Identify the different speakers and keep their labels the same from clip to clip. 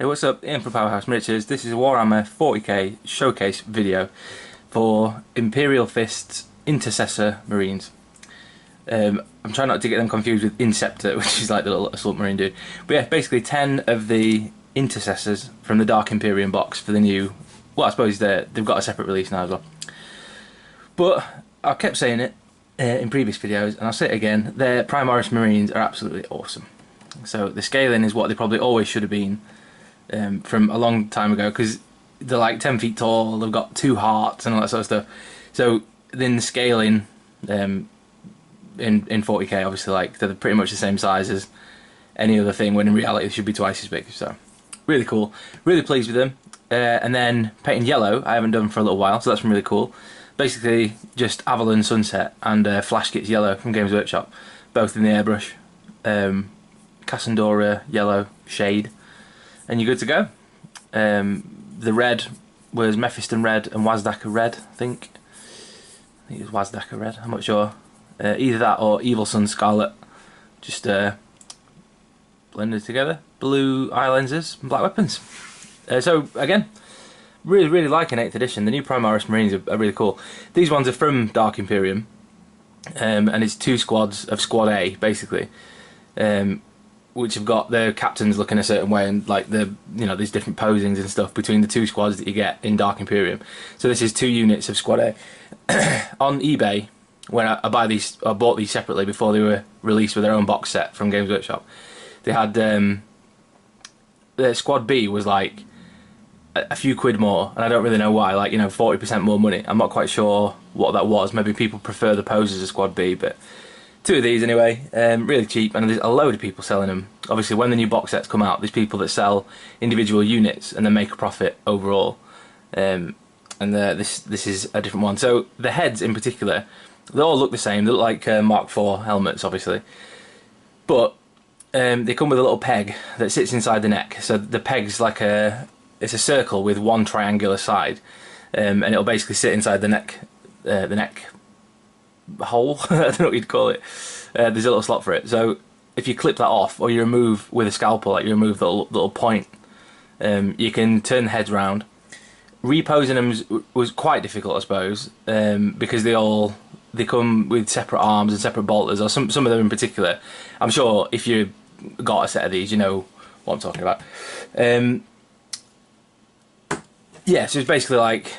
Speaker 1: Hey, what's up? Ian from Powerhouse Miniatures. This is a Warhammer 40k showcase video for Imperial Fist's Intercessor Marines. I'm trying not to get them confused with Inceptor, which is like the little assault marine dude. But yeah, basically 10 of the Intercessors from the Dark Imperium box for the new... Well, I suppose they've got a separate release now as well. But I kept saying it in previous videos, and I'll say it again, their Primaris Marines are absolutely awesome. So the scaling is what they probably always should have been. From a long time ago, because they're like 10 feet tall, they've got 2 hearts and all that sort of stuff. So then the scaling in 40k, obviously, like they're pretty much the same size as any other thing, when in reality they should be twice as big. So really cool, really pleased with them. And then painting yellow, I haven't done for a little while, so that's been really cool. Basically just Avalon Sunset and Flash Kits Yellow from Games Workshop, both in the airbrush. Cassandora Yellow shade. And you're good to go. The red was Mephiston Red and Wazdaka Red, I think. It was Wazdaka Red, I'm not sure. Either that or Evil Sun Scarlet. Just blended together. Blue eye lenses and black weapons. So again, really liking 8th edition. The new Primaris Marines are really cool. These ones are from Dark Imperium. And it's 2 squads of Squad A, basically. Which have got their captains looking a certain way, and like there's different posings and stuff between the 2 squads that you get in Dark Imperium. So this is 2 units of Squad A. On eBay, when I bought these separately before they were released with their own box set from Games Workshop. They had the Squad B was like a few quid more, and I don't really know why. Like 40% more money. I'm not quite sure what that was. Maybe people prefer the poses of Squad B, but. 2 of these anyway, really cheap, and there's a load of people selling them. Obviously when the new box sets come out, there's people that sell individual units and then make a profit overall. This is a different one. So the heads in particular, they all look the same. They look like Mark IV helmets, obviously. But they come with a little peg that sits inside the neck. So the peg's like it's a circle with one triangular side, and it'll basically sit inside the neck hole. I don't know what you'd call it. There's a little slot for it. So if you clip that off, or you remove with a scalpel, like you remove the little point, you can turn the heads round. Reposing them was quite difficult, I suppose, because they come with separate arms and separate bolters, or some of them in particular. I'm sure if you got a set of these, you know what I'm talking about. Yeah, so it's basically like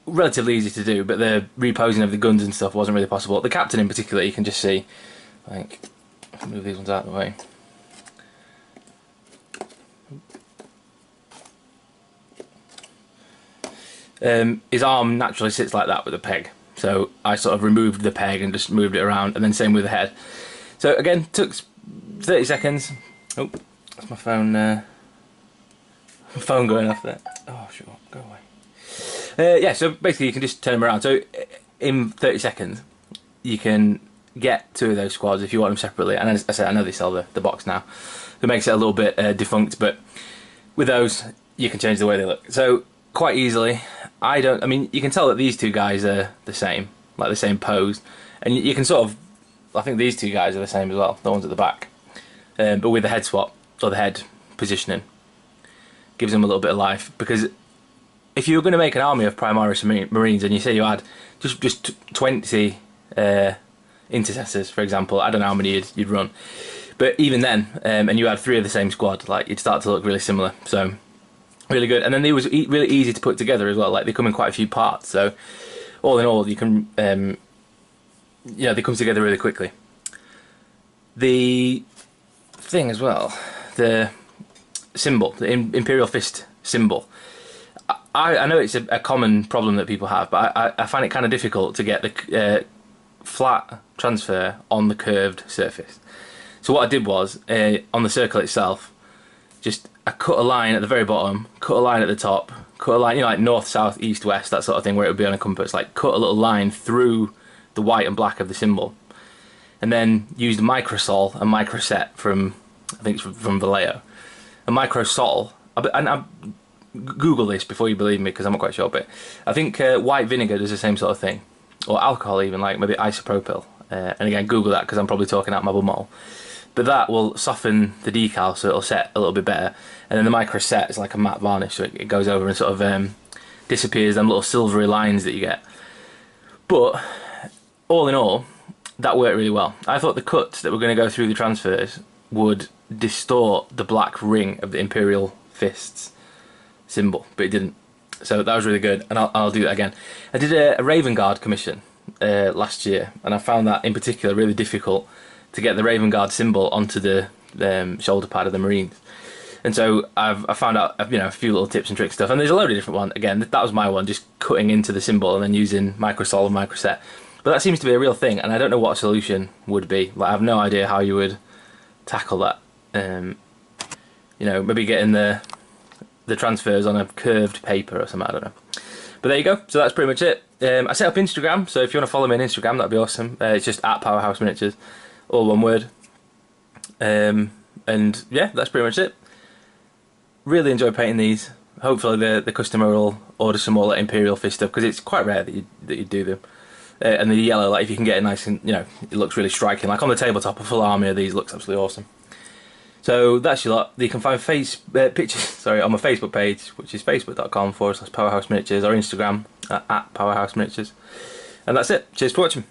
Speaker 1: relatively easy to do, but the reposing of the guns and stuff wasn't really possible. The captain in particular, you can just see, like, move these ones out of the way. His arm naturally sits like that with a peg, so I sort of removed the peg and just moved it around, and then same with the head. So again, took 30 seconds. Oh, that's my phone. Phone going off there. Oh, sure, go away. Yeah, so basically you can just turn them around. So in 30 seconds, you can get 2 of those squads if you want them separately. And as I said, I know they sell the box now. It makes it a little bit defunct, but with those, you can change the way they look. So quite easily, I mean, you can tell that these 2 guys are the same, like the same pose. And you can sort of, I think these 2 guys are the same as well, the ones at the back. But with the head swap, or the head positioning, gives them a little bit of life, because if you were going to make an army of Primaris Marines and you say you had just 20 Intercessors, for example, I don't know how many you'd run, but even then, and you had 3 of the same squad, like you'd start to look really similar. So really good, and then they was really easy to put together as well. Like they come in quite a few parts, so all in all, you can they come together really quickly. The thing as well, the symbol, the Imperial Fist symbol. I know it's a common problem that people have, but I find it kind of difficult to get the flat transfer on the curved surface. So what I did was, on the circle itself, I cut a line at the very bottom, cut a line at the top, cut a line, like north, south, east, west, that sort of thing, where it would be on a compass, like cut a little line through the white and black of the symbol. And then used microsol and microset from, I think it's from Vallejo. A microsol, and I Google this before you believe me, because I'm not quite sure, but I think white vinegar does the same sort of thing, or alcohol even, like maybe isopropyl. And again, Google that, because I'm probably talking out my bumhole. but that will soften the decal so it'll set a little bit better. And then the micro set is like a matte varnish, so it goes over and sort of disappears them little silvery lines that you get. But all in all, that worked really well. I thought the cuts that were going to go through the transfers would distort the black ring of the Imperial fists symbol, but it didn't. So that was really good, and I'll do that again. I did a Raven Guard commission last year, and I found that in particular really difficult to get the Raven Guard symbol onto the shoulder pad of the Marines. And so I found out, you know, a few little tips and tricks stuff, and there's a load of different ones. Again, that was my one, just cutting into the symbol and then using microsol and microset. But that seems to be a real thing, and I don't know what a solution would be. Like, I have no idea how you would tackle that. You know, maybe getting the transfers on a curved paper or something, I don't know. But there you go, so that's pretty much it. I set up Instagram, so if you want to follow me on Instagram, that'd be awesome. It's just at Powerhouse Miniatures, all one word. And yeah, that's pretty much it. Really enjoy painting these. Hopefully the customer will order some more like Imperial fist stuff, because it's quite rare that you do them. And the yellow, like if you can get it nice and, you know, it looks really striking. Like on the tabletop, a full army of these looks absolutely awesome. So that's your lot. You can find pictures on my Facebook page, which is facebook.com/Powerhouse Miniatures, or Instagram at Powerhouse Miniatures. And that's it. Cheers for watching.